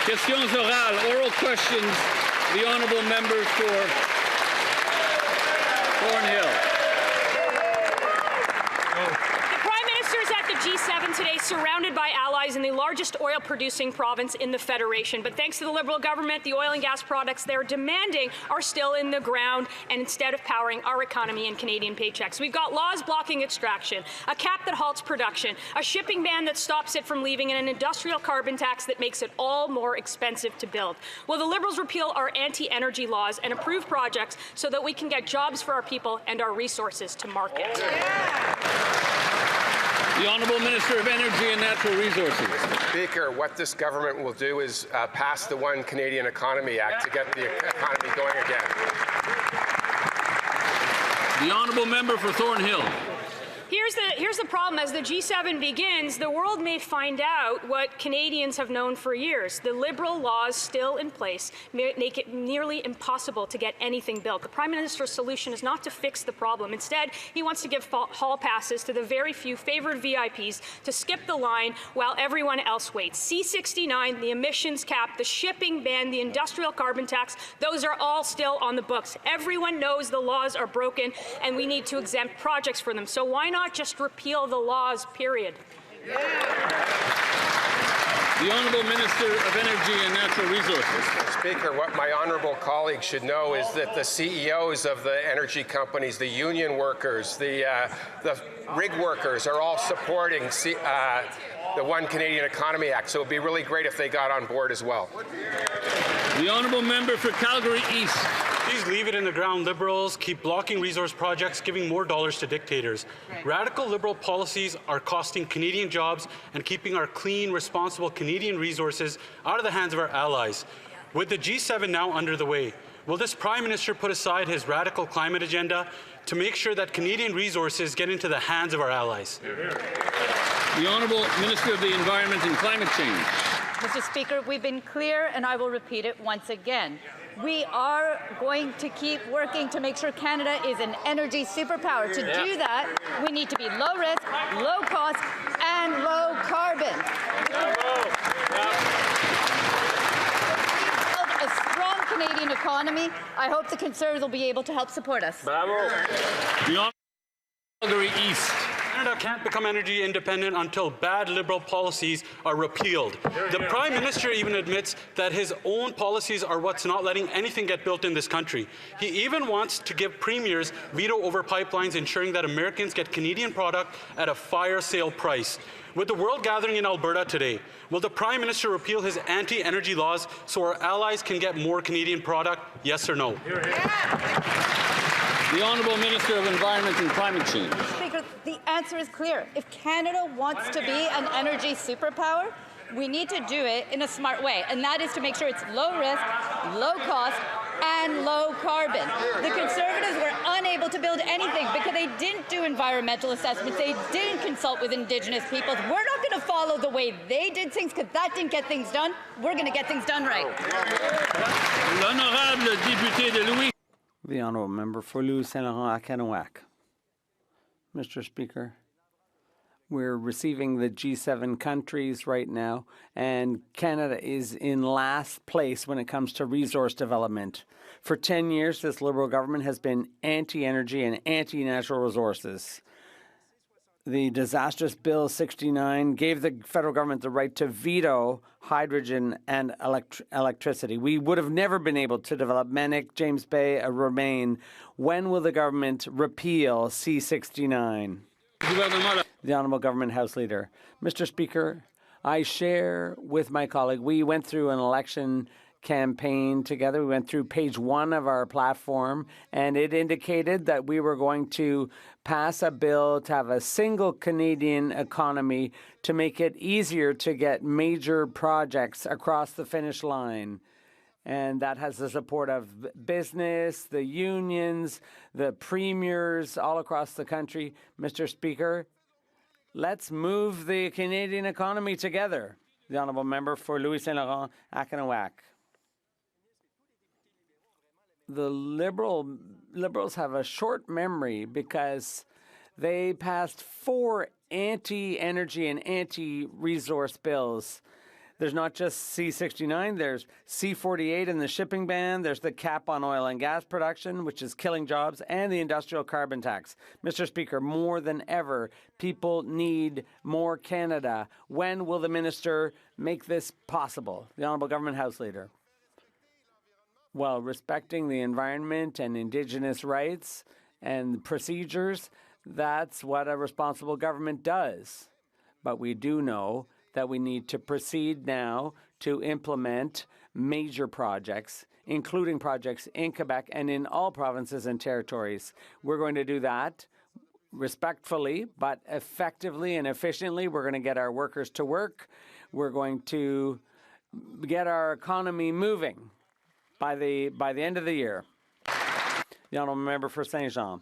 Questions orales, oral questions. The honourable member for Thornhill. G7 today, surrounded by allies in the largest oil-producing province in the Federation. But thanks to the Liberal government, the oil and gas products they're demanding are still in the ground, and instead of powering our economy and Canadian paychecks. We've got laws blocking extraction, a cap that halts production, a shipping ban that stops it from leaving, and an industrial carbon tax that makes it all more expensive to build. Will the Liberals repeal our anti-energy laws and approve projects so that we can get jobs for our people and our resources to market? The Honourable Minister of Energy and Natural Resources. Speaker, what this government will do is pass the One Canadian Economy Act to get the economy going again. The Honourable Member for Thornhill. Here's the problem. As the G7 begins, the world may find out what Canadians have known for years. The Liberal laws still in place make it nearly impossible to get anything built. The Prime Minister's solution is not to fix the problem. Instead, he wants to give hall passes to the very few favoured VIPs to skip the line while everyone else waits. C-69, the emissions cap, the shipping ban, the industrial carbon tax, those are all still on the books. Everyone knows the laws are broken and we need to exempt projects for them. So why not just repeal the laws, period? The Honourable Minister of Energy and Natural Resources. Speaker, what my honourable colleagues should know is that the CEOs of the energy companies, the union workers, the rig workers are all supporting the One Canadian Economy Act, so it would be really great if they got on board as well. The Honourable Member for Calgary East. Please leave it in the ground, Liberals. Keep blocking resource projects, giving more dollars to dictators. Radical Liberal policies are costing Canadian jobs and keeping our clean, responsible Canadian resources out of the hands of our allies. With the G7 now under the way, will this Prime Minister put aside his radical climate agenda to make sure that Canadian resources get into the hands of our allies? The Honourable Minister of the Environment and Climate Change. Mr. Speaker, we've been clear, and I will repeat it once again. We are going to keep working to make sure Canada is an energy superpower. To do that, we need to be low risk, low cost, and low carbon. To build a strong Canadian economy, I hope the Conservatives will be able to help support us. Bravo. The Honourable Calgary East. Canada can't become energy independent until bad Liberal policies are repealed. The Prime Minister even admits that his own policies are what's not letting anything get built in this country. He even wants to give premiers veto over pipelines, ensuring that Americans get Canadian product at a fire sale price. With the world gathering in Alberta today, will the Prime Minister repeal his anti-energy laws so our allies can get more Canadian product? Yes or no? The Honourable Minister of Environment and Climate Change. Speaker, the answer is clear. If Canada wants to be an energy superpower, we need to do it in a smart way, and that is to make sure it's low risk, low cost, and low carbon. The Conservatives were unable to build anything because they didn't do environmental assessments, they didn't consult with Indigenous peoples. We're not going to follow the way they did things because that didn't get things done. We're going to get things done right. L'honorable député de Louis. The Honourable Member for Louis Saint Laurent Akanawak. Mr. Speaker, we're receiving the G7 countries right now, and Canada is in last place when it comes to resource development. For 10 years, this Liberal government has been anti-energy and anti-natural resources. The disastrous Bill 69 gave the federal government the right to veto hydrogen and electricity. We would have never been able to develop Manic, James Bay, or Remain. When will the government repeal C-69? The Honourable Government House Leader. Mr. Speaker, I share with my colleague, we went through an election campaign together. We went through page 1 of our platform, and it indicated that we were going to pass a bill to have a single Canadian economy to make it easier to get major projects across the finish line. And that has the support of business, the unions, the premiers all across the country. Mr. Speaker, let's move the Canadian economy together. The Honourable Member for Louis Saint Laurent Akanawak. The Liberals have a short memory because they passed 4 anti-energy and anti-resource bills. There's not just C-69, there's C-48 in the shipping ban, there's the cap on oil and gas production, which is killing jobs, and the industrial carbon tax. Mr. Speaker, more than ever, people need more Canada. When will the minister make this possible? The Honourable Government House Leader. Well, respecting the environment and Indigenous rights and procedures, that's what a responsible government does. But we do know that we need to proceed now to implement major projects, including projects in Quebec and in all provinces and territories. We're going to do that respectfully, but effectively and efficiently. We're going to get our workers to work. We're going to get our economy moving by the end of the year. The Honourable Member for Saint-Jean.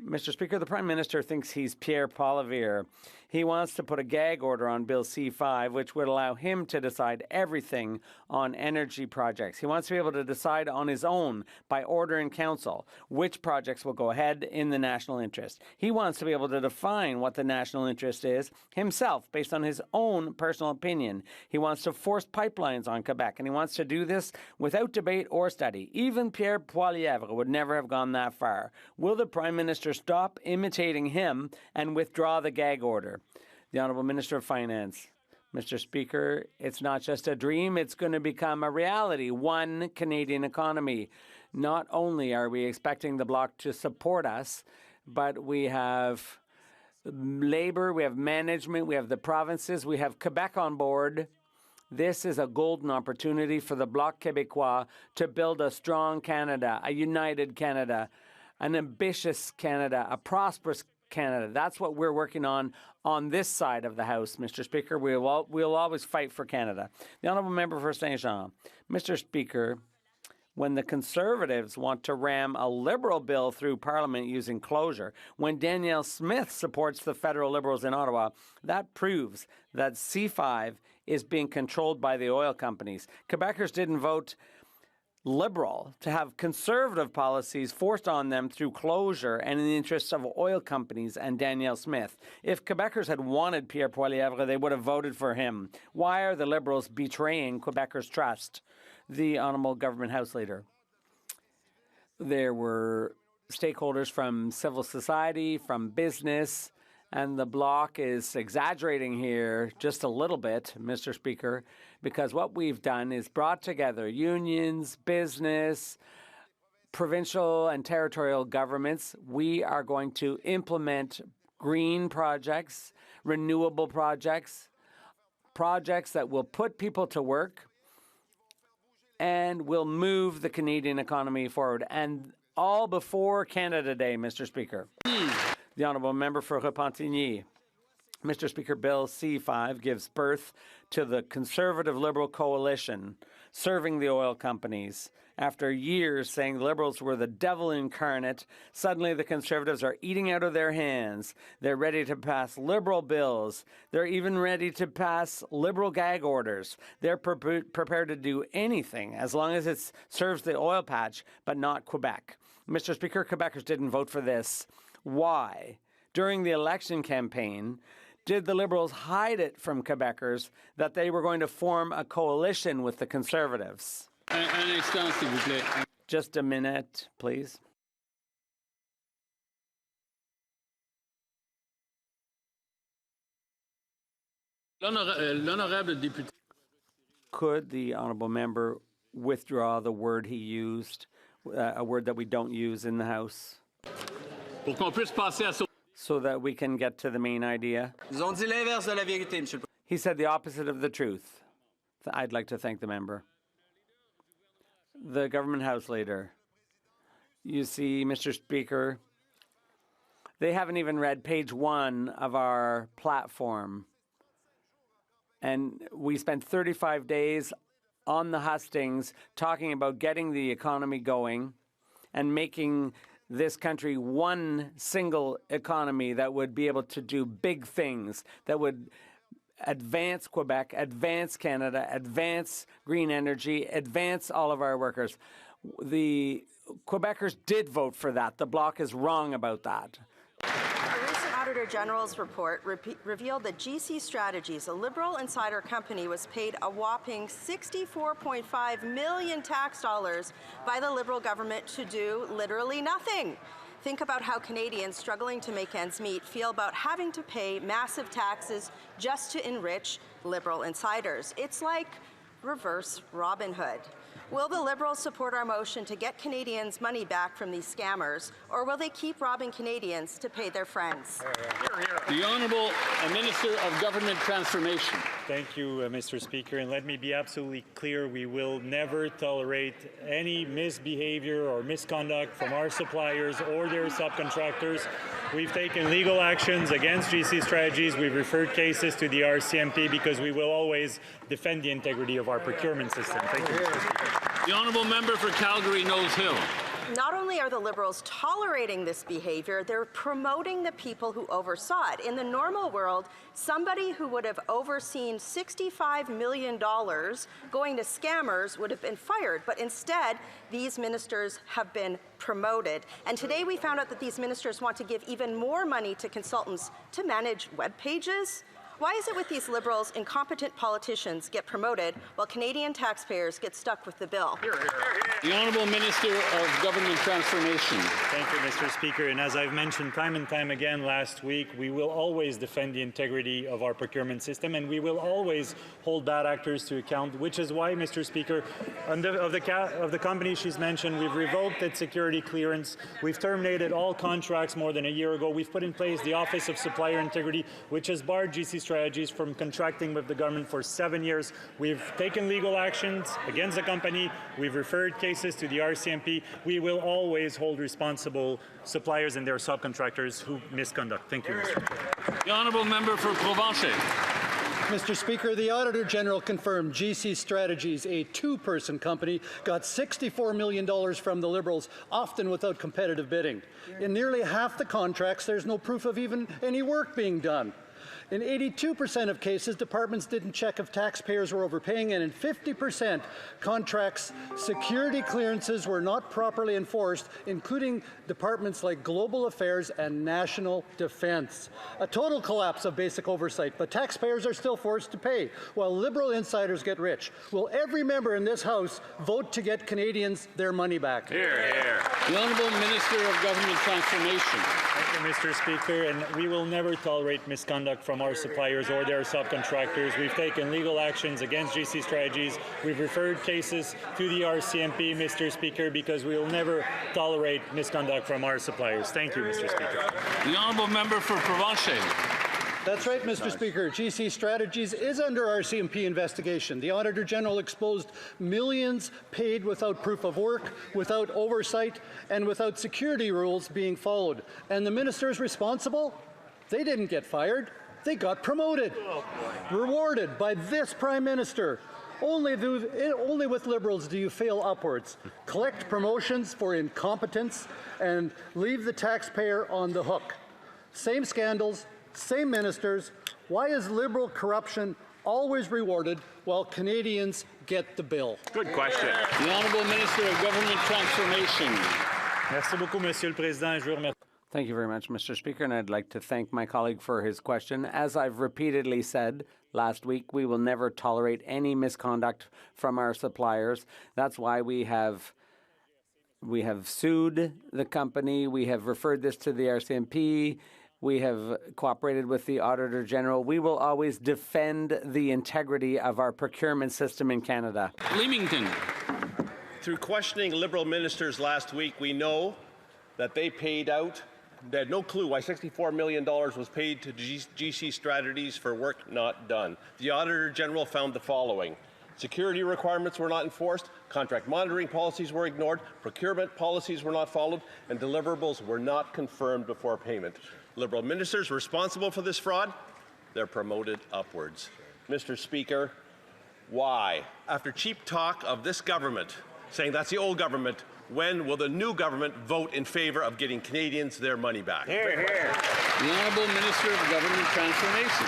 Mr. Speaker, the Prime Minister thinks he's Pierre Poilievre. He wants to put a gag order on Bill C-5, which would allow him to decide everything on energy projects. He wants to be able to decide on his own by order in council which projects will go ahead in the national interest. He wants to be able to define what the national interest is himself based on his own personal opinion. He wants to force pipelines on Quebec, and he wants to do this without debate or study. Even Pierre Poilievre would never have gone that far. Will the Prime Minister stop imitating him and withdraw the gag order? The Honourable Minister of Finance. Mr. Speaker, it's not just a dream, it's going to become a reality. One Canadian economy. Not only are we expecting the Bloc to support us, but we have Labour, we have management, we have the provinces, we have Quebec on board. This is a golden opportunity for the Bloc Québécois to build a strong Canada, a united Canada, an ambitious Canada, a prosperous Canada. That's what we're working on this side of the House, Mr. Speaker. We'll always fight for Canada. The Honourable Member for Saint-Jean. Mr. Speaker, when the Conservatives want to ram a Liberal bill through Parliament using closure, when Danielle Smith supports the federal Liberals in Ottawa, that proves that C-5 is being controlled by the oil companies. Quebecers didn't vote Liberal to have Conservative policies forced on them through closure and in the interests of oil companies and Danielle Smith. If Quebecers had wanted Pierre Poilievre, they would have voted for him. Why are the Liberals betraying Quebecers' trust? The Honourable Government House Leader. There were stakeholders from civil society, from business, and the Bloc is exaggerating here just a little bit, Mr. Speaker, because what we've done is brought together unions, business, provincial and territorial governments. We are going to implement green projects, renewable projects, projects that will put people to work and will move the Canadian economy forward. And all before Canada Day, Mr. Speaker. The Honourable Member for Repentigny. Mr. Speaker, Bill C-5 gives birth to the Conservative Liberal coalition serving the oil companies. After years saying the Liberals were the devil incarnate, suddenly the Conservatives are eating out of their hands. They're ready to pass Liberal bills. They're even ready to pass Liberal gag orders. They're prepared to do anything as long as it serves the oil patch, but not Quebec. Mr. Speaker, Quebecers didn't vote for this. Why? During the election campaign, did the Liberals hide it from Quebecers that they were going to form a coalition with the Conservatives? Un instant, s'il vous plaît. Just a minute, please. L'honorable député. Could the honourable member withdraw the word he used, a word that we don't use in the House? Pour qu'on puisse passer à so that we can get to the main idea. Ils ont dit l'inverse de la vérité, Monsieur le Président. He said the opposite of the truth. I'd like to thank the member. The Government House Leader. You see, Mr. Speaker, they haven't even read page 1 of our platform. And we spent 35 days on the hustings talking about getting the economy going and making this country one single economy that would be able to do big things, that would advance Quebec, advance Canada, advance green energy, advance all of our workers. The Quebecers did vote for that. The Bloc is wrong about that. Auditor General's report revealed that GC Strategies, a Liberal insider company, was paid a whopping $64.5 million tax dollars by the Liberal government to do literally nothing. Think about how Canadians struggling to make ends meet feel about having to pay massive taxes just to enrich Liberal insiders. It's like reverse Robin Hood. Will the Liberals support our motion to get Canadians' money back from these scammers, or will they keep robbing Canadians to pay their friends? The Honourable Minister of Government Transformation. Thank you, Mr. Speaker. And let me be absolutely clear, we will never tolerate any misbehavior or misconduct from our suppliers or their subcontractors. We've taken legal actions against GC Strategies. We've referred cases to the RCMP because we will always defend the integrity of our procurement system. Thank you, Mr. Speaker. The Honourable Member for Calgary Nose Hill. Not only are the Liberals tolerating this behavior, they're promoting the people who oversaw it. In the normal world, somebody who would have overseen $65 million going to scammers would have been fired. But instead, these ministers have been promoted. And today we found out that these ministers want to give even more money to consultants to manage web pages. Why is it with these Liberals, incompetent politicians get promoted while Canadian taxpayers get stuck with the bill? The Honourable Minister of Government Transformation. Thank you, Mr. Speaker. And as I've mentioned time and time again last week, we will always defend the integrity of our procurement system, and we will always hold bad actors to account, which is why, Mr. Speaker, of the company she's mentioned, we've revoked its security clearance. We've terminated all contracts more than a year ago. We've put in place the Office of Supplier Integrity, which has barred GC Strategies from contracting with the government for 7 years. We've taken legal actions against the company. We've referred cases to the RCMP. We will always hold responsible suppliers and their subcontractors who misconduct. Thank you, Mr. Chair. The Honourable Member for Provencher. Mr. Speaker, the Auditor General confirmed GC Strategies, a two-person company, got $64 million from the Liberals, often without competitive bidding. In nearly half the contracts, there's no proof of even any work being done. In 82% of cases, departments didn't check if taxpayers were overpaying, and in 50% contracts, security clearances were not properly enforced, including departments like Global Affairs and National Defence. A total collapse of basic oversight, but taxpayers are still forced to pay, while Liberal insiders get rich. Will every member in this House vote to get Canadians their money back? Hear, hear. The Honourable Minister of Government Transformation. Thank you, Mr. Speaker, and we will never tolerate misconduct from our suppliers or their subcontractors. We've taken legal actions against GC Strategies. We've referred cases to the RCMP, Mr. Speaker, because we will never tolerate misconduct from our suppliers. Thank you, Mr. Speaker. The Honourable Member for Provencher. That's right, Mr. Speaker. GC Strategies is under RCMP investigation. The Auditor General exposed millions paid without proof of work, without oversight, and without security rules being followed. And the ministers responsible? They didn't get fired. They got promoted, rewarded by this Prime Minister. Only with Liberals do you fail upwards. Collect promotions for incompetence and leave the taxpayer on the hook. Same scandals, same ministers. Why is Liberal corruption always rewarded while Canadians get the bill? Good question. The Honourable Minister of Government Transformation. Merci beaucoup, Monsieur le Président. Je vous remercie. Thank you very much, Mr. Speaker, and I'd like to thank my colleague for his question. As I've repeatedly said last week, we will never tolerate any misconduct from our suppliers. That's why we have sued the company. We have referred this to the RCMP. We have cooperated with the Auditor General. We will always defend the integrity of our procurement system in Canada. Leamington. Through questioning Liberal ministers last week, we know that they paid out. They had no clue why $64 million was paid to GC Strategies for work not done. The Auditor General found the following. Security requirements were not enforced, contract monitoring policies were ignored, procurement policies were not followed, and deliverables were not confirmed before payment. Liberal ministers responsible for this fraud, they're promoted upwards. Mr. Speaker, why? After cheap talk of this government, saying that's the old government, when will the new government vote in favour of getting Canadians their money back? Hear, hear. The Honourable Minister of Government Transformation.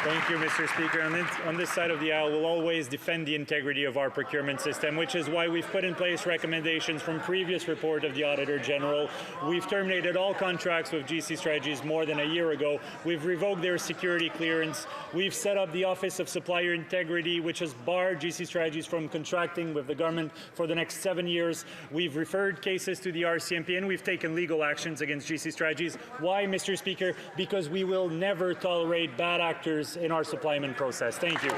Thank you, Mr. Speaker. On this side of the aisle, we'll always defend the integrity of our procurement system, which is why we've put in place recommendations from previous report of the Auditor General. We've terminated all contracts with GC Strategies more than a year ago. We've revoked their security clearance. We've set up the Office of Supplier Integrity, which has barred GC Strategies from contracting with the government for the next 7 years. We've referred cases to the RCMP, and we've taken legal actions against GC Strategies. Why, Mr. Speaker? Because we will never tolerate bad actors in our supplyment process. Thank you.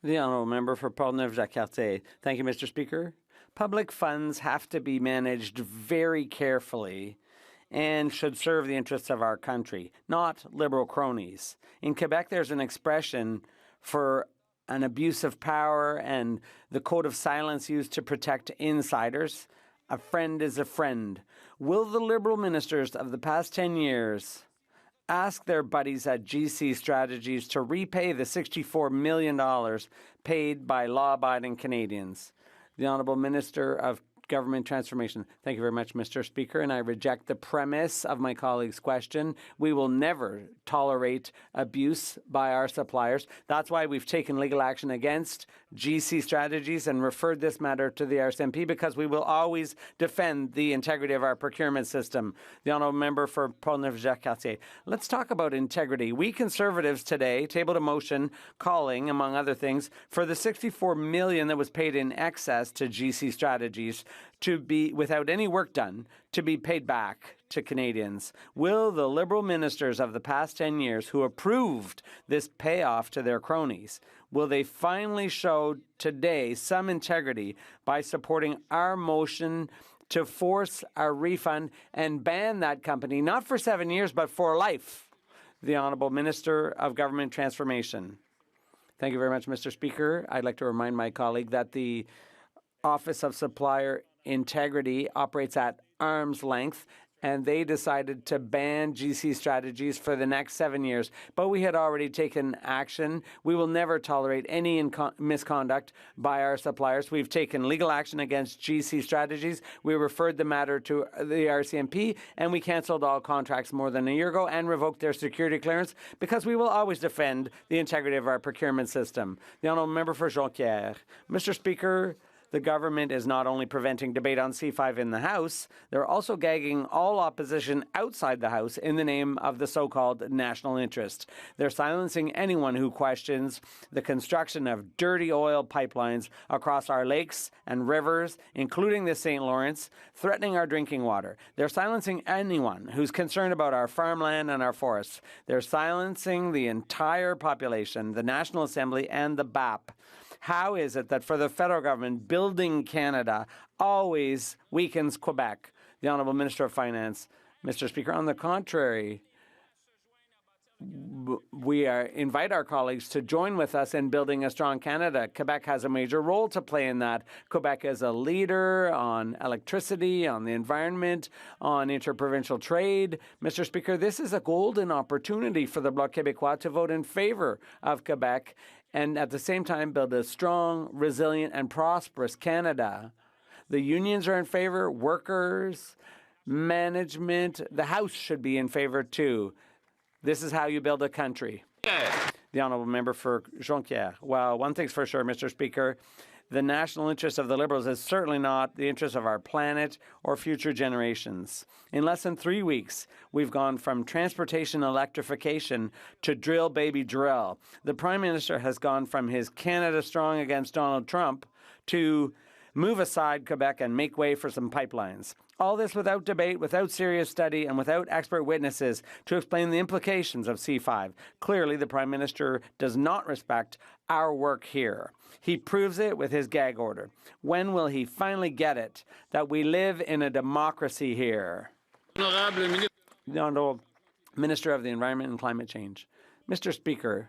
The honourable member for Portneuf-Jacques-Cartier. Thank you, Mr. Speaker. Public funds have to be managed very carefully and should serve the interests of our country, not Liberal cronies. In Quebec, there's an expression for an abuse of power and the code of silence used to protect insiders. A friend is a friend. Will the Liberal ministers of the past 10 years ask their buddies at GC Strategies to repay the $64 million paid by law-abiding Canadians? The Honourable Minister of Government Transformation. Thank you very much, Mr. Speaker, and I reject the premise of my colleague's question. We will never tolerate abuse by our suppliers. That's why we've taken legal action against GC Strategies and referred this matter to the RCMP, because we will always defend the integrity of our procurement system. The Honourable Member for Portneuf-Jacques-Cartier. Let's talk about integrity. We Conservatives today tabled a motion calling, among other things, for the $64 million that was paid in excess to GC Strategies to be, without any work done, to be paid back to Canadians. Will the Liberal ministers of the past 10 years who approved this payoff to their cronies, will they finally show today some integrity by supporting our motion to force a refund and ban that company, not for 7 years, but for life? The Honourable Minister of Government Transformation. Thank you very much, Mr. Speaker. I'd like to remind my colleague that the Office of Supplier Integrity operates at arm's length, and they decided to ban GC Strategies for the next 7 years. But we had already taken action. We will never tolerate any misconduct by our suppliers. We've taken legal action against GC Strategies. We referred the matter to the RCMP, and we cancelled all contracts more than a year ago and revoked their security clearance, because we will always defend the integrity of our procurement system. The Honourable Member for Jonquière. Mr. Speaker, the government is not only preventing debate on C5 in the House, they're also gagging all opposition outside the House in the name of the so-called national interest. They're silencing anyone who questions the construction of dirty oil pipelines across our lakes and rivers, including the St. Lawrence, threatening our drinking water. They're silencing anyone who's concerned about our farmland and our forests. They're silencing the entire population, the National Assembly, and the BAP. How is it that for the federal government, building Canada always weakens Quebec? The Honourable Minister of Finance. Mr. Speaker, on the contrary, we invite our colleagues to join with us in building a strong Canada. Quebec has a major role to play in that. Quebec is a leader on electricity, on the environment, on interprovincial trade. Mr. Speaker, this is a golden opportunity for the Bloc Québécois to vote in favor of Quebec and at the same time build a strong, resilient, and prosperous Canada. The unions are in favor, workers, management, the House should be in favor too. This is how you build a country. The Honourable Member for Jonquière. Well, one thing's for sure, Mr. Speaker, the national interest of the Liberals is certainly not the interest of our planet or future generations. In less than 3 weeks, we've gone from transportation electrification to drill, baby, drill. The Prime Minister has gone from his Canada Strong against Donald Trump to move aside Quebec and make way for some pipelines. All this without debate, without serious study, and without expert witnesses to explain the implications of C5. Clearly, the Prime Minister does not respect our work here. He proves it with his gag order. When will he finally get it that we live in a democracy here? The Honourable Minister of the Environment and Climate Change. Mr. Speaker,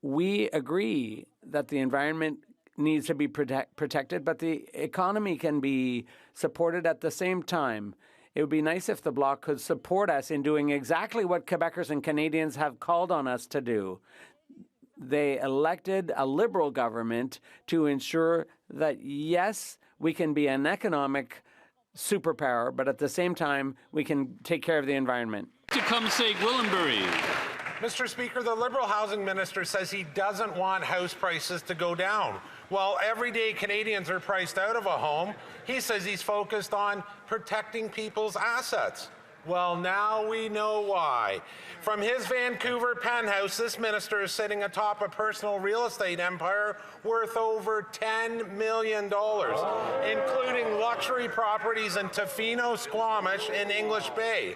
we agree that the environment needs to be protected, but the economy can be supported at the same time. It would be nice if the Bloc could support us in doing exactly what Quebecers and Canadians have called on us to do. They elected a Liberal government to ensure that, yes, we can be an economic superpower, but at the same time, we can take care of the environment. Tecumseh Gwillimbury. Mr. Speaker, the Liberal Housing Minister says he doesn't want house prices to go down. While everyday Canadians are priced out of a home, he says he's focused on protecting people's assets. Well, now we know why. From his Vancouver penthouse, this minister is sitting atop a personal real estate empire worth over $10 million, including luxury properties in Tofino, Squamish, and English Bay.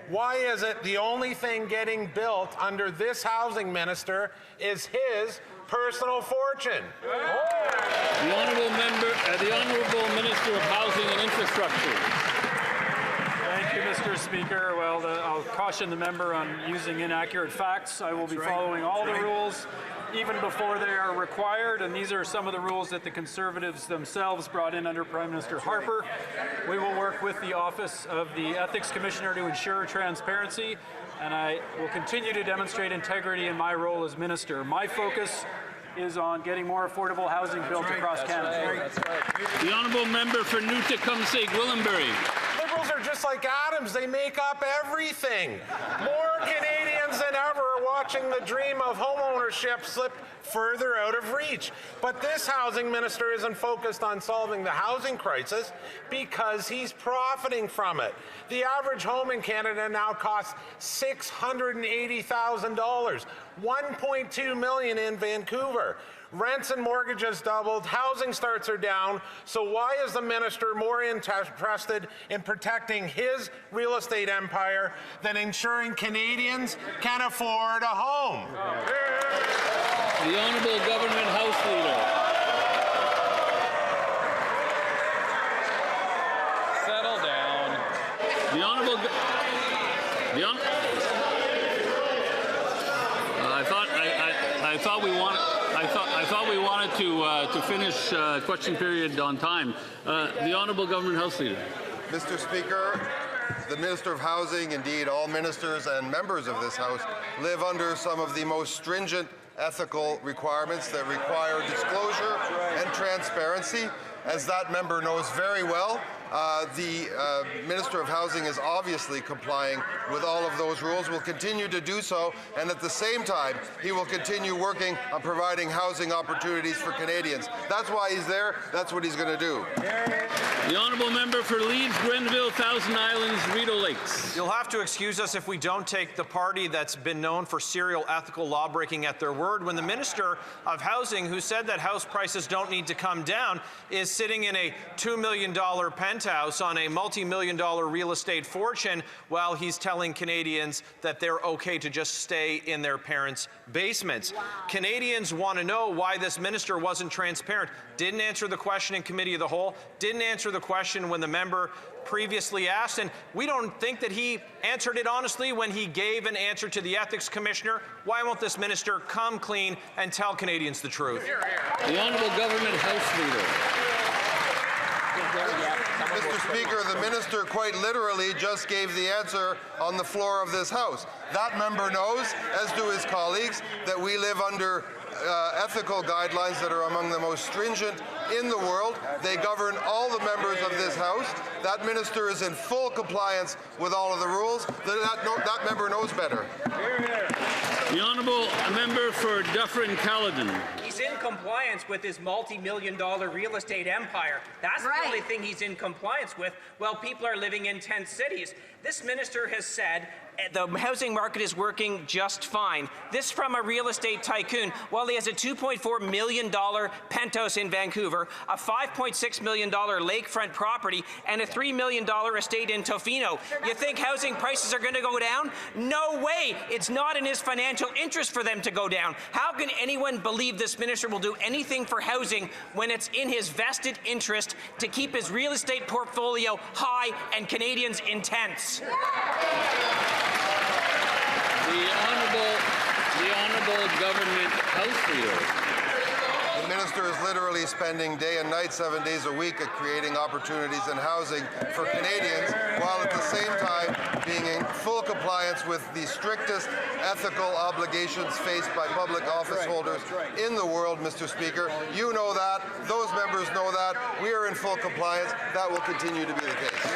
Why is it the only thing getting built under this housing minister is his personal fortune? The Honourable Minister of Housing and Infrastructure. Thank you, Mr. Speaker. Well, I'll caution the member on using inaccurate facts. I will be following all the rules, even before they are required, and these are some of the rules that the Conservatives themselves brought in under Prime Minister Harper. We will work with the Office of the Ethics Commissioner to ensure transparency, and I will continue to demonstrate integrity in my role as Minister. My focus is on getting more affordable housing built across Canada. The Honourable Member for New Tecumseh Gwillimbury. Liberals are just like Adams. They make up everything. More Canadians than ever are watching the dream of homeownership slip further out of reach. But this housing minister isn't focused on solving the housing crisis because he's profiting from it. The average home in Canada now costs $680,000, $1.2 million in Vancouver. Rents and mortgages doubled, housing starts are down, so why is the minister more interested in protecting his real estate empire than ensuring Canadians can afford a home? The Honourable Government House Leader. Settle down. The Honourable... I thought we wanted to finish question period on time. The Honourable Government House Leader. Mr. Speaker, the Minister of Housing, indeed all ministers and members of this House, live under some of the most stringent ethical requirements that require disclosure and transparency. As that member knows very well, the Minister of Housing is obviously complying with all of those rules, will continue to do so, and at the same time, he will continue working on providing housing opportunities for Canadians. That's why he's there. That's what he's going to do. The Honourable Member for Leeds, Grenville, Thousand Islands, Rideau Lakes. You'll have to excuse us if we don't take the party that's been known for serial ethical lawbreaking at their word when the Minister of Housing, who said that house prices don't need to come down, is sitting in a $2 million penthouse on a multi-million-dollar real estate fortune while he's telling Canadians that they're okay to just stay in their parents' basements. Wow. Canadians want to know why this minister wasn't transparent, didn't answer the question in Committee of the Whole, didn't answer the question when the member previously asked, and we don't think that he answered it honestly when he gave an answer to the Ethics Commissioner. Why won't this minister come clean and tell Canadians the truth? The Honourable Government House Leader. Mr. Speaker, the minister quite literally just gave the answer on the floor of this House. That member knows, as do his colleagues, that we live under ethical guidelines that are among the most stringent in the world. They govern all the members of this House. That minister is in full compliance with all of the rules. That member knows better. The Honourable Member for Dufferin-Caledon. He's in compliance with his multi-million-dollar real estate empire. That's the only thing he's in compliance with while people are living in tent cities. This minister has said the housing market is working just fine. This from a real estate tycoon. While he has a $2.4 million penthouse in Vancouver, a $5.6 million lakefront property, and a $3 million estate in Tofino. You think housing prices are going to go down? No way. It's not in his financial interest for them to go down. How can anyone believe this minister will do anything for housing when it's in his vested interest to keep his real estate portfolio high and Canadians in tents? The Honourable Government House Leader. The minister is literally spending day and night, 7 days a week at creating opportunities in housing for Canadians, while at the same time being in full compliance with the strictest ethical obligations faced by public office holders in the world, Mr. Speaker. You know that. Those members know that. We are in full compliance. That will continue to be the case.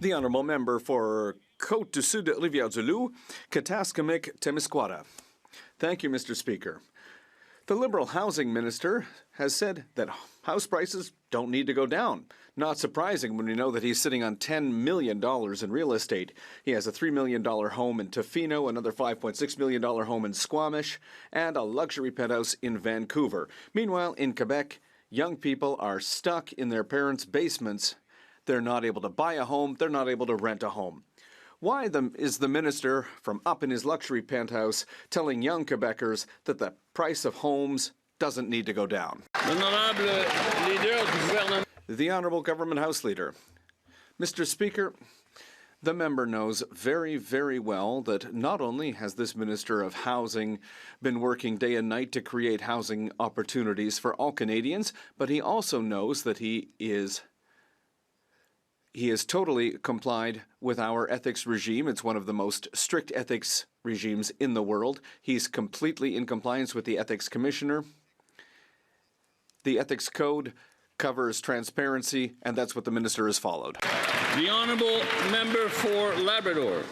The honourable member for Côte-du-Sud, Rivière-du-Loup, Kataskamik-Témiscouata. Thank you, Mr. Speaker. The Liberal Housing Minister has said that house prices don't need to go down. Not surprising when we know that he's sitting on $10 million in real estate. He has a $3 million home in Tofino, another $5.6 million home in Squamish, and a luxury penthouse in Vancouver. Meanwhile, in Quebec, young people are stuck in their parents' basements. They're not able to buy a home. They're not able to rent a home. Why is the minister from up in his luxury penthouse telling young Quebecers that the price of homes doesn't need to go down? The Honourable Government House Leader. Mr. Speaker, the member knows very, very well that not only has this Minister of Housing been working day and night to create housing opportunities for all Canadians, but he also knows that he has totally complied with our ethics regime. It's one of the most strict ethics regimes in the world. He's completely in compliance with the Ethics Commissioner. The Ethics Code covers transparency, and that's what the minister has followed. The honourable member for Labrador.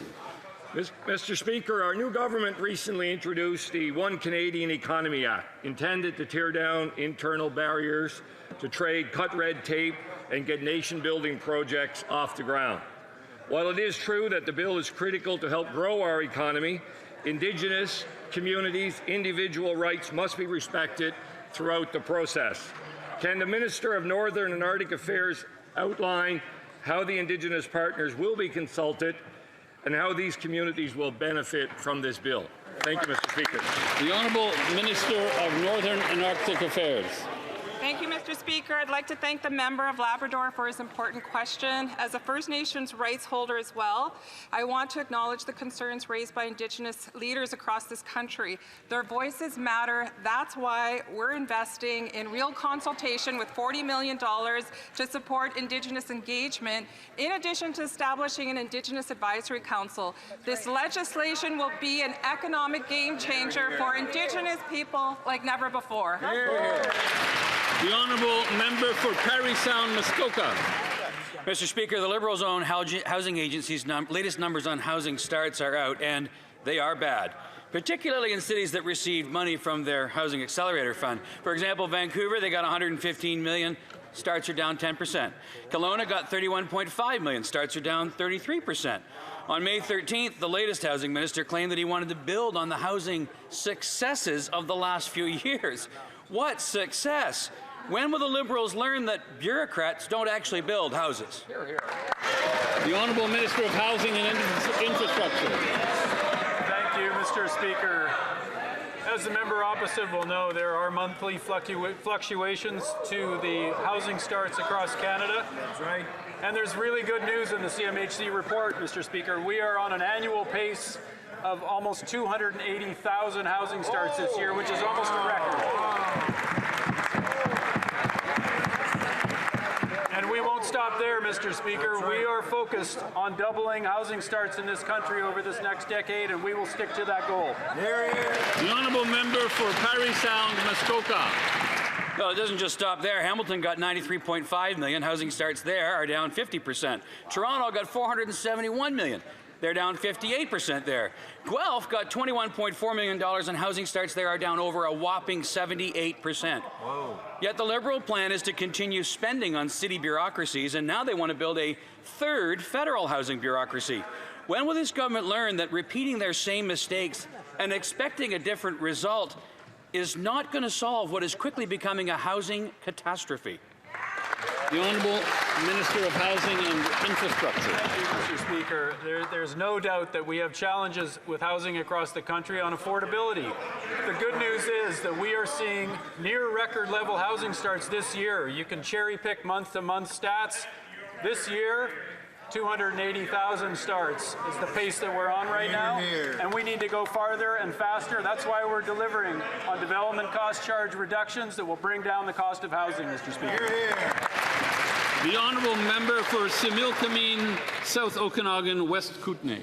Mr. Speaker, our new government recently introduced the One Canadian Economy Act, intended to tear down internal barriers to trade, cut red tape, and get nation-building projects off the ground. While it is true that the bill is critical to help grow our economy, Indigenous communities' individual rights must be respected throughout the process. Can the Minister of Northern and Arctic Affairs outline how the Indigenous partners will be consulted and how these communities will benefit from this bill? Thank you, Mr. Speaker. The Honourable Minister of Northern and Arctic Affairs. Thank you, Mr. Speaker. I'd like to thank the member of Labrador for his important question. As a First Nations rights holder as well, I want to acknowledge the concerns raised by Indigenous leaders across this country. Their voices matter. That's why we're investing in real consultation with $40 million to support Indigenous engagement, in addition to establishing an Indigenous Advisory Council. This legislation will be an economic game changer for Indigenous people like never before. The honourable member for Parry Sound, Muskoka. Mr. Speaker, the Liberals' own housing agency's latest numbers on housing starts are out, and they are bad, particularly in cities that received money from their Housing Accelerator Fund. For example, Vancouver, they got $115 million. Starts are down 10%. Kelowna got $31.5 million. Starts are down 33%. On May 13th, the latest housing minister claimed that he wanted to build on the housing successes of the last few years. What success? When will the Liberals learn that bureaucrats don't actually build houses? The Honourable Minister of Housing and Infrastructure. Thank you, Mr. Speaker. As the member opposite will know, there are monthly fluctuations to the housing starts across Canada. That's right. And there's really good news in the CMHC report, Mr. Speaker. We are on an annual pace of almost 280,000 housing starts this year, which is almost a record. And we won't stop there, Mr. Speaker. We are focused on doubling housing starts in this country over this next decade, and we will stick to that goal. The honourable member for Parry Sound, Muskoka. Well, it doesn't just stop there. Hamilton got $93.5 million. Housing starts there are down 50%. Toronto got $471 million. They're down 58% there. Guelph got $21.4 million, and housing starts there are down over a whopping 78%. Whoa. Yet the Liberal plan is to continue spending on city bureaucracies, and now they want to build a third federal housing bureaucracy. When will this government learn that repeating their same mistakes and expecting a different result is not going to solve what is quickly becoming a housing catastrophe? The Honourable Minister of Housing and Infrastructure. Thank you, Mr. Speaker. There's no doubt that we have challenges with housing across the country on affordability. The good news is that we are seeing near record level housing starts this year. You can cherry pick month-to-month stats. This year, 280,000 starts is the pace that we're on right now, and we need to go farther and faster. That's why we're delivering on development cost charge reductions that will bring down the cost of housing, Mr. Speaker. The honourable member for Similkameen, South Okanagan, West Kootenay.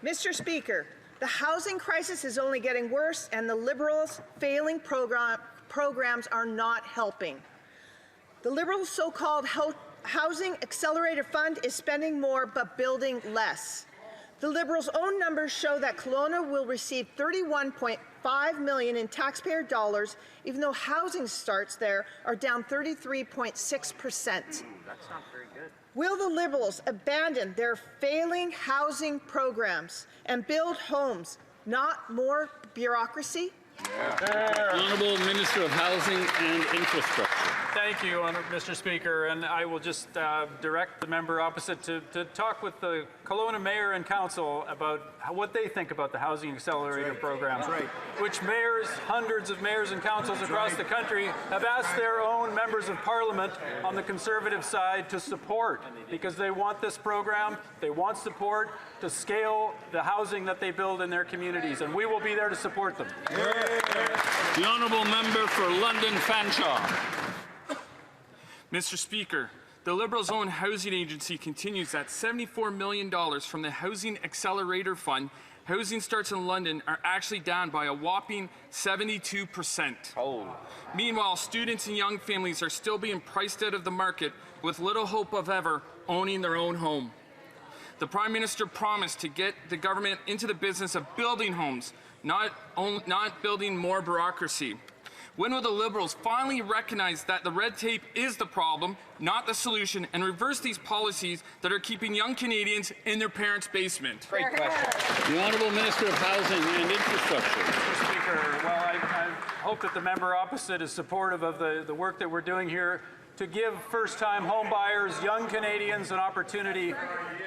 Mr. Speaker, the housing crisis is only getting worse, and the Liberals' failing programs are not helping. The Liberals' so-called Housing Accelerator Fund is spending more but building less. The Liberals' own numbers show that Kelowna will receive $31.5 million in taxpayer dollars, even though housing starts there are down 33.6%. That's not very good. Will the Liberals abandon their failing housing programs and build homes, not more bureaucracy? Honourable Minister of Housing and Infrastructure. Thank you, Mr. Speaker, and I will just direct the member opposite to talk with the Kelowna Mayor and Council about what they think about the Housing Accelerator program, which mayors, hundreds of mayors and councils across the country have asked their own members of Parliament on the Conservative side to support, because they want this program, they want support to scale the housing that they build in their communities, and we will be there to support them. The Honourable Member for London Fanshawe. Mr. Speaker, the Liberals' own housing agency continues that $74 million from the Housing Accelerator Fund, housing starts in London are actually down by a whopping 72%. Meanwhile, students and young families are still being priced out of the market with little hope of ever owning their own home. The Prime Minister promised to get the government into the business of building homes, not building more bureaucracy. When will the Liberals finally recognize that the red tape is the problem, not the solution, and reverse these policies that are keeping young Canadians in their parents' basement? Great question. The Honourable Minister of Housing and Infrastructure. Mr. Speaker, well, I hope that the member opposite is supportive of the work that we're doing here to give first-time home buyers, young Canadians, an opportunity,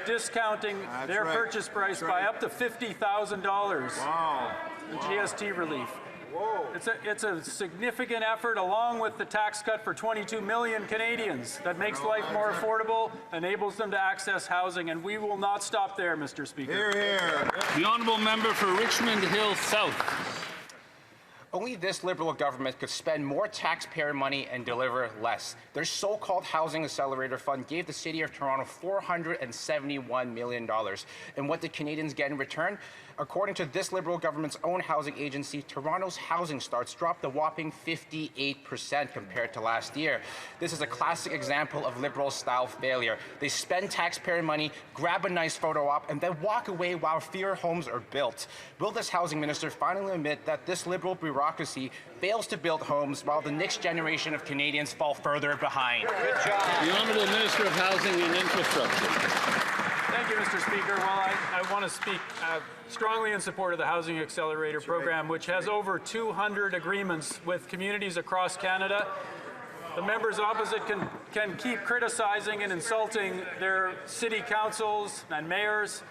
discounting their purchase price by up to $50,000. Wow. In GST relief. Whoa. It's a significant effort, along with the tax cut for 22 million Canadians that makes life more affordable, enables them to access housing, and we will not stop there, Mr. Speaker. Hear, hear. The Honourable Member for Richmond Hill South. Only this Liberal government could spend more taxpayer money and deliver less. Their so-called Housing Accelerator Fund gave the City of Toronto $471 million. And what did Canadians get in return? According to this Liberal government's own housing agency, Toronto's housing starts dropped a whopping 58% compared to last year. This is a classic example of Liberal-style failure. They spend taxpayer money, grab a nice photo op, and then walk away while fewer homes are built. Will this housing minister finally admit that this Liberal bureaucracy fails to build homes while the next generation of Canadians fall further behind? Good job. The Honourable Minister of Housing and Infrastructure. Thank you, Mr. Speaker. Well, I want to speak strongly in support of the Housing Accelerator program, which has over 200 agreements with communities across Canada. The members opposite can keep criticizing and insulting their city councils and mayors.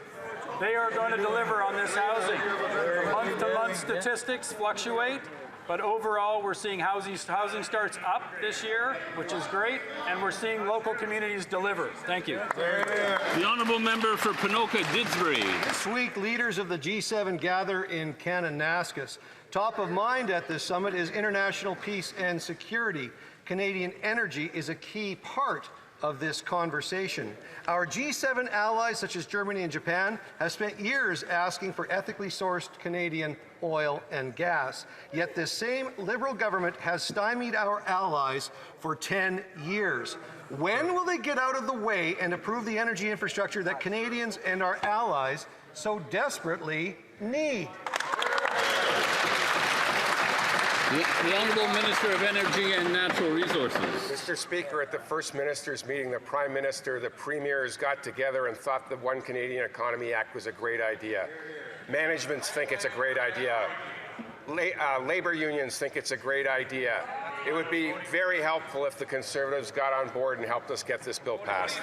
They are going to deliver on this housing. The month-to-month statistics fluctuate, but overall we're seeing housing starts up this year, which is great, and we're seeing local communities deliver. Thank you. The Honourable Member for Ponoka Didsbury. This week, leaders of the G7 gather in Kananaskis. Top of mind at this summit is international peace and security. Canadian energy is a key part of this conversation. Our G7 allies, such as Germany and Japan, have spent years asking for ethically sourced Canadian oil and gas. Yet this same Liberal government has stymied our allies for 10 years. When will they get out of the way and approve the energy infrastructure that Canadians and our allies so desperately need? The Honourable Minister of Energy and Natural Resources. Mr. Speaker, at the first Ministers' meeting, the Prime Minister, the Premiers got together and thought the One Canadian Economy Act was a great idea. Managements think it's a great idea. Labour unions think it's a great idea. It would be very helpful if the Conservatives got on board and helped us get this bill passed.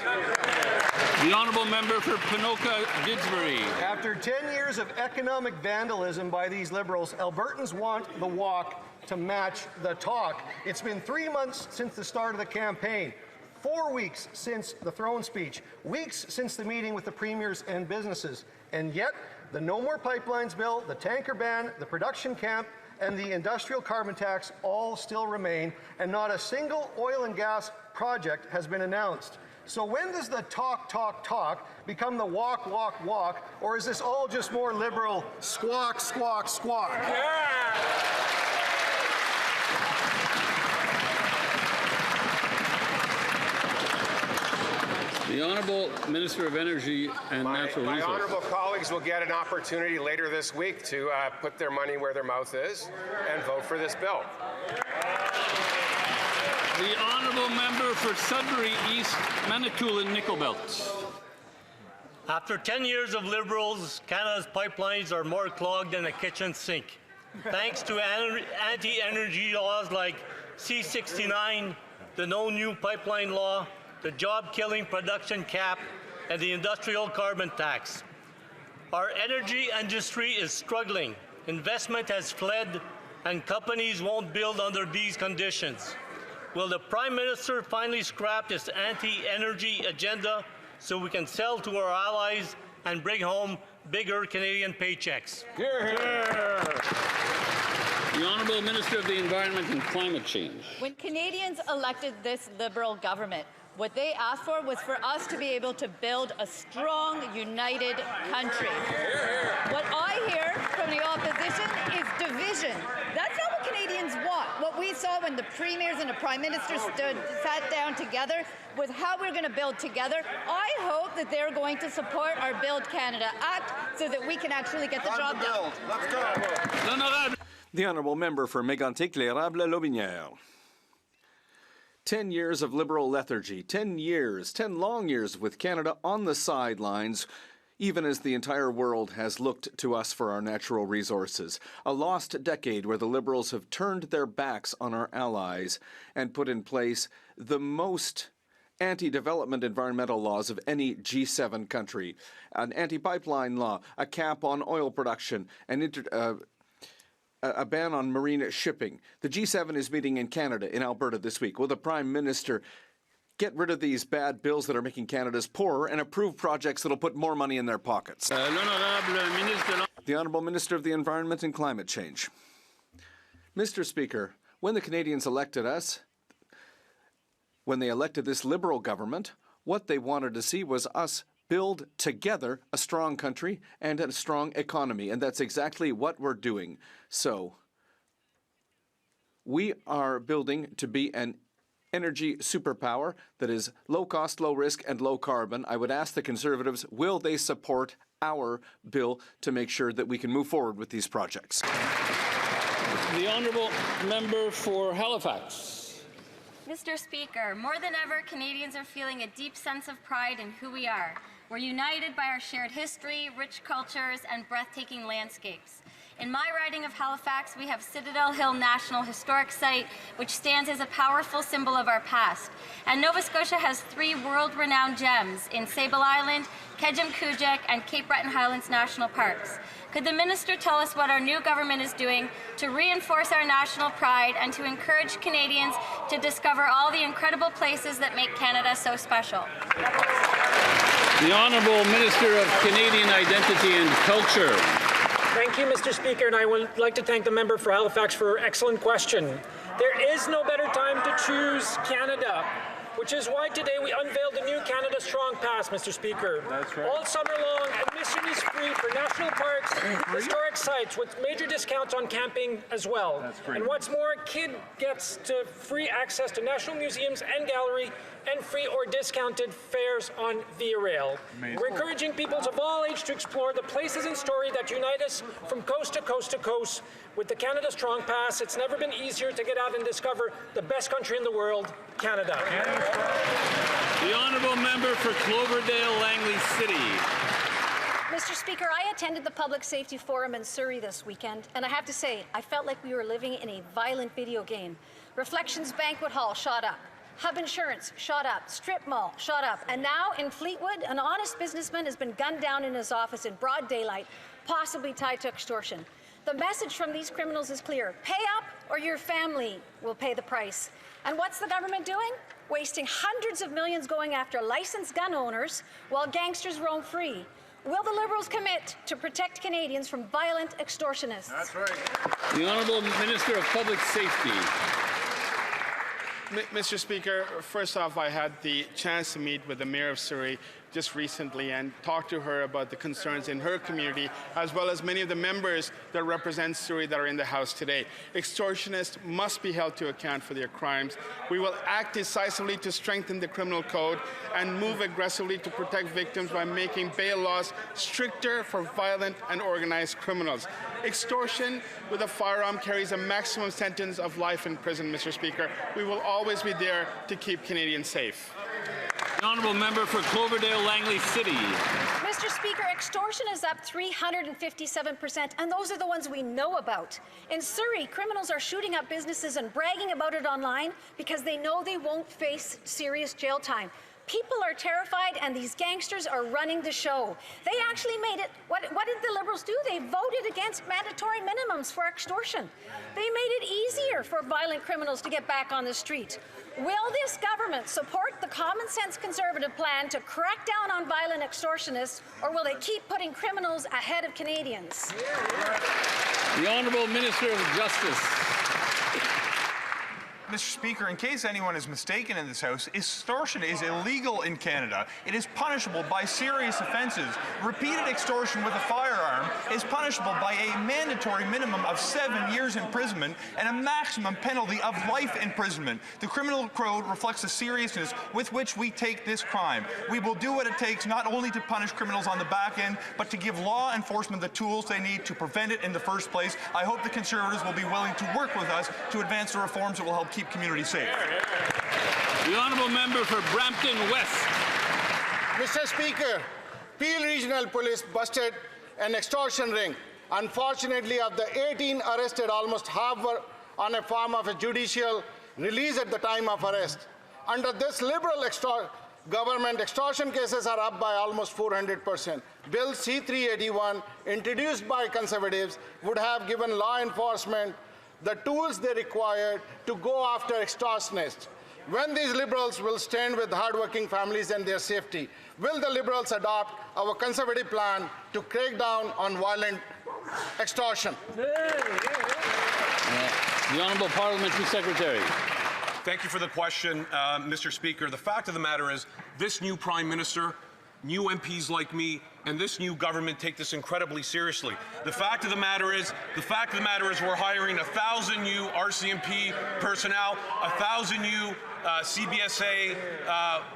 The Honourable Member for Ponoka Didsbury. After 10 years of economic vandalism by these Liberals, Albertans want the walk to match the talk. It's been 3 months since the start of the campaign, 4 weeks since the throne speech, weeks since the meeting with the premiers and businesses, and yet the No More Pipelines bill, the tanker ban, the production camp, and the industrial carbon tax all still remain, and not a single oil and gas project has been announced. So when does the talk become the walk, or is this all just more Liberal squawk? Yeah! The Honourable Minister of Energy and Natural My Resources. honourable colleagues will get an opportunity later this week to put their money where their mouth is and vote for this bill. The Honourable Member for Sudbury East, Manitoulin Nickel Belt. After 10 years of Liberals, Canada's pipelines are more clogged than a kitchen sink. Thanks to anti-energy laws like C-69, the No New Pipeline Law, the job-killing production cap, and the industrial carbon tax. Our energy industry is struggling. Investment has fled, and companies won't build under these conditions. Will the Prime Minister finally scrap this anti-energy agenda so we can sell to our allies and bring home bigger Canadian paychecks? The Honourable Minister of the Environment and Climate Change. When Canadians elected this Liberal government, what they asked for was for us to be able to build a strong, united country. What I hear from the opposition is division. That's not what Canadians want. What we saw when the premiers and the prime minister sat down together was how we're going to build together. I hope that they're going to support our Build Canada Act so that we can actually get the job done. Let's go. The Honourable Member for Mégantic-l'Érable-Lotbinière. 10 years of Liberal lethargy, 10 long years with Canada on the sidelines, even as the entire world has looked to us for our natural resources. A lost decade where the Liberals have turned their backs on our allies and put in place the most anti-development environmental laws of any G7 country. An anti-pipeline law, a cap on oil production, a ban on marine shipping. The G7 is meeting in Canada, in Alberta this week. Will the Prime Minister get rid of these bad bills that are making Canada's poorer and approve projects that will put more money in their pockets? The Honourable Minister of the Environment and Climate Change. Mr. Speaker, when the Canadians elected us, when they elected this Liberal government, what they wanted to see was us build together a strong country and a strong economy, and that's exactly what we're doing. So, we are building to be an energy superpower that is low cost, low risk, and low carbon. I would ask the Conservatives, will they support our bill to make sure that we can move forward with these projects? The Honourable Member for Halifax. Mr. Speaker, more than ever, Canadians are feeling a deep sense of pride in who we are. We're united by our shared history, rich cultures, and breathtaking landscapes. In my riding of Halifax, we have Citadel Hill National Historic Site, which stands as a powerful symbol of our past. And Nova Scotia has 3 world-renowned gems in Sable Island, Kejimkujik, and Cape Breton Highlands National Parks. Could the Minister tell us what our new government is doing to reinforce our national pride and to encourage Canadians to discover all the incredible places that make Canada so special? The Honourable Minister of Canadian Identity and Culture. Thank you, Mr. Speaker, and I would like to thank the member for Halifax for her excellent question. There is no better time to choose Canada, which is why today we unveiled the new Canada Strong Pass, Mr. Speaker. That's right. All summer long, admission is free for national parks, historic sites, with major discounts on camping as well. That's great. And what's more, a kid gets to free access to national museums and gallery, and free or discounted fares on Via Rail. Amazing. We're encouraging peoples of all age to explore the places and story that unite us from coast to coast to coast. With the Canada Strong Pass, it's never been easier to get out and discover the best country in the world, Canada. The Honourable Member for Cloverdale Langley City. Mr. Speaker, I attended the Public Safety Forum in Surrey this weekend, and I have to say, I felt like we were living in a violent video game. Reflections Banquet Hall shot up. Hub Insurance shot up, Strip Mall shot up, and now in Fleetwood, an honest businessman has been gunned down in his office in broad daylight, possibly tied to extortion. The message from these criminals is clear. Pay up or your family will pay the price. And what's the government doing? Wasting hundreds of millions going after licensed gun owners while gangsters roam free. Will the Liberals commit to protect Canadians from violent extortionists? That's right. The Honourable Minister of Public Safety. Mr. Speaker, first off, I had the chance to meet with the Mayor of Surrey just recently and talked to her about the concerns in her community, as well as many of the members that represent Surrey that are in the House today. Extortionists must be held to account for their crimes. We will act decisively to strengthen the criminal code and move aggressively to protect victims by making bail laws stricter for violent and organized criminals. Extortion with a firearm carries a maximum sentence of life in prison, Mr. Speaker. We will always be there to keep Canadians safe. The honourable member for Cloverdale Langley City. Mr. Speaker, extortion is up 357%, and those are the ones we know about. In Surrey, criminals are shooting up businesses and bragging about it online because they know they won't face serious jail time. People are terrified, and these gangsters are running the show. They actually made it. What did the Liberals do? They voted against mandatory minimums for extortion. They made it easier for violent criminals to get back on the street. Will this government support the common sense Conservative plan to crack down on violent extortionists, or will they keep putting criminals ahead of Canadians? The Honourable Minister of Justice. Mr. Speaker, in case anyone is mistaken in this House, extortion is illegal in Canada. It is punishable by serious offences. Repeated extortion with a firearm is punishable by a mandatory minimum of 7 years imprisonment and a maximum penalty of life imprisonment. The criminal code reflects the seriousness with which we take this crime. We will do what it takes not only to punish criminals on the back end, but to give law enforcement the tools they need to prevent it in the first place. I hope the Conservatives will be willing to work with us to advance the reforms that will help keep communities safe. The honourable member for Brampton West. Mr. Speaker, Peel Regional Police busted an extortion ring. Unfortunately, of the 18 arrested, almost half were on a form of a judicial release at the time of arrest. Under this Liberal government, extortion cases are up by almost 400%. Bill C-381, introduced by Conservatives, would have given law enforcement the tools they require to go after extortionists. When these Liberals will stand with hardworking families and their safety? Will the Liberals adopt our Conservative plan to crack down on violent extortion? The Honourable Parliamentary Secretary. Thank you for the question, Mr. Speaker. The fact of the matter is, this new Prime Minister, new MPs like me, and this new government take this incredibly seriously. The fact of the matter is we're hiring 1,000 new RCMP personnel, 1,000 new CBSA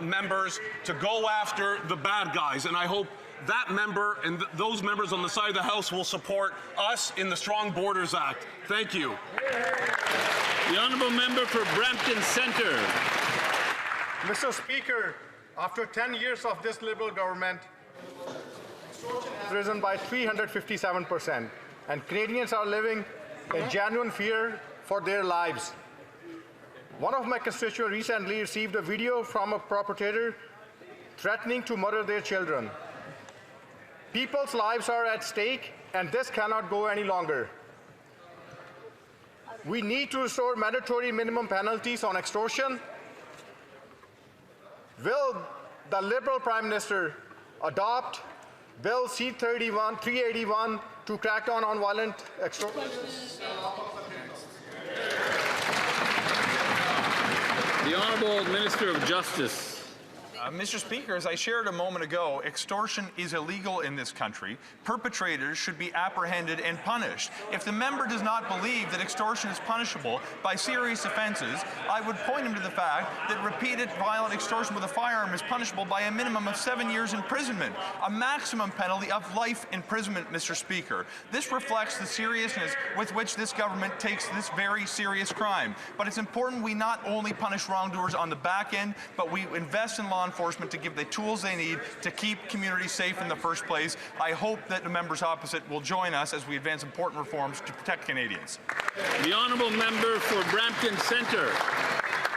members to go after the bad guys. And I hope that member and those members on the side of the House will support us in the Strong Borders Act. Thank you. The honourable member for Brampton Centre. Mr. Speaker, after 10 years of this Liberal government, risen by 357%, and Canadians are living in genuine fear for their lives. One of my constituents recently received a video from a perpetrator threatening to murder their children. People's lives are at stake, and this cannot go any longer. We need to restore mandatory minimum penalties on extortion. Will the Liberal Prime Minister adopt Bill C-381 to crack down on violent extortion? The Honourable Minister of Justice. Mr. Speaker, as I shared a moment ago, extortion is illegal in this country. Perpetrators should be apprehended and punished. If the member does not believe that extortion is punishable by serious offences, I would point him to the fact that repeated violent extortion with a firearm is punishable by a minimum of 7 years imprisonment, a maximum penalty of life imprisonment, Mr. Speaker. This reflects the seriousness with which this government takes this very serious crime. But it's important we not only punish wrongdoers on the back end, but we invest in law enforcement to give the tools they need to keep communities safe in the first place. I hope that the members opposite will join us as we advance important reforms to protect Canadians. The honourable member for Brampton Centre.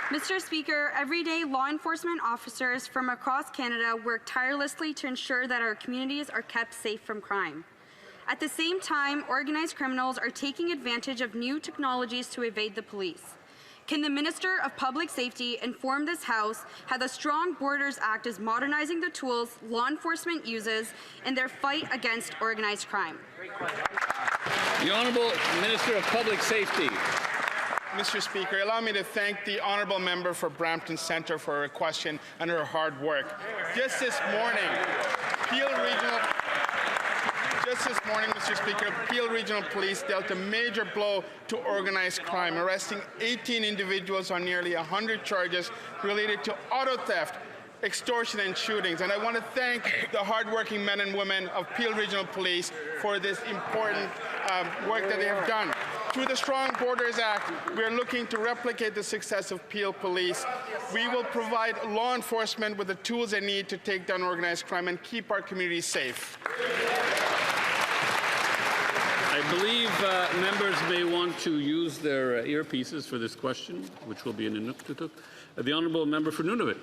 Mr. Speaker, every day law enforcement officers from across Canada work tirelessly to ensure that our communities are kept safe from crime. At the same time, organized criminals are taking advantage of new technologies to evade the police. Can the Minister of Public Safety inform this House how the Strong Borders Act is modernizing the tools law enforcement uses in their fight against organized crime? The Honourable Minister of Public Safety. Mr. Speaker, allow me to thank the honourable member for Brampton Centre for her question and her hard work. Just this morning, Mr. Speaker, Peel Regional Police dealt a major blow to organized crime, arresting 18 individuals on nearly 100 charges related to auto theft, extortion and shootings. And I want to thank the hardworking men and women of Peel Regional Police for this important work that they have done. Through the Strong Borders Act, we are looking to replicate the success of Peel Police. We will provide law enforcement with the tools they need to take down organized crime and keep our communities safe. I believe members may want to use their earpieces for this question, which will be in Inuktitut. The honourable member for Nunavut.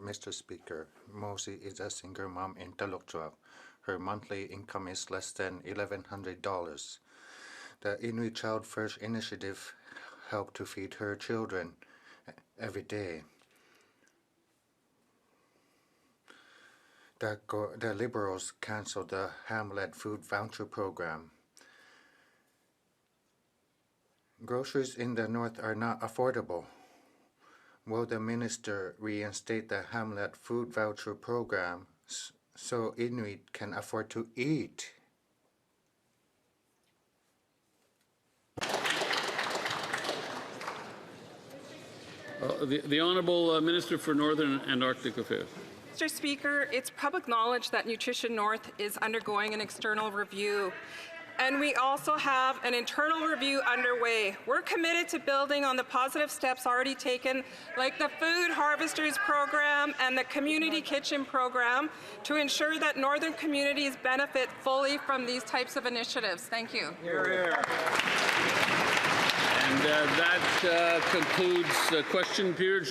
Mr. Speaker, Mosi is a single mom in Talukchuak. Her monthly income is less than $1,100. The Inuit Child First initiative helped to feed her children every day. The Liberals canceled the Hamlet food voucher program. Groceries in the north are not affordable. Will the minister reinstate the Hamlet food voucher program so Inuit can afford to eat? The Honourable Minister for Northern and Arctic Affairs. Mr. Speaker, it's public knowledge that Nutrition North is undergoing an external review. And we also have an internal review underway. We're committed to building on the positive steps already taken, like the Food Harvesters Program and the Community Kitchen Program, to ensure that northern communities benefit fully from these types of initiatives. Thank you. And that concludes the question period.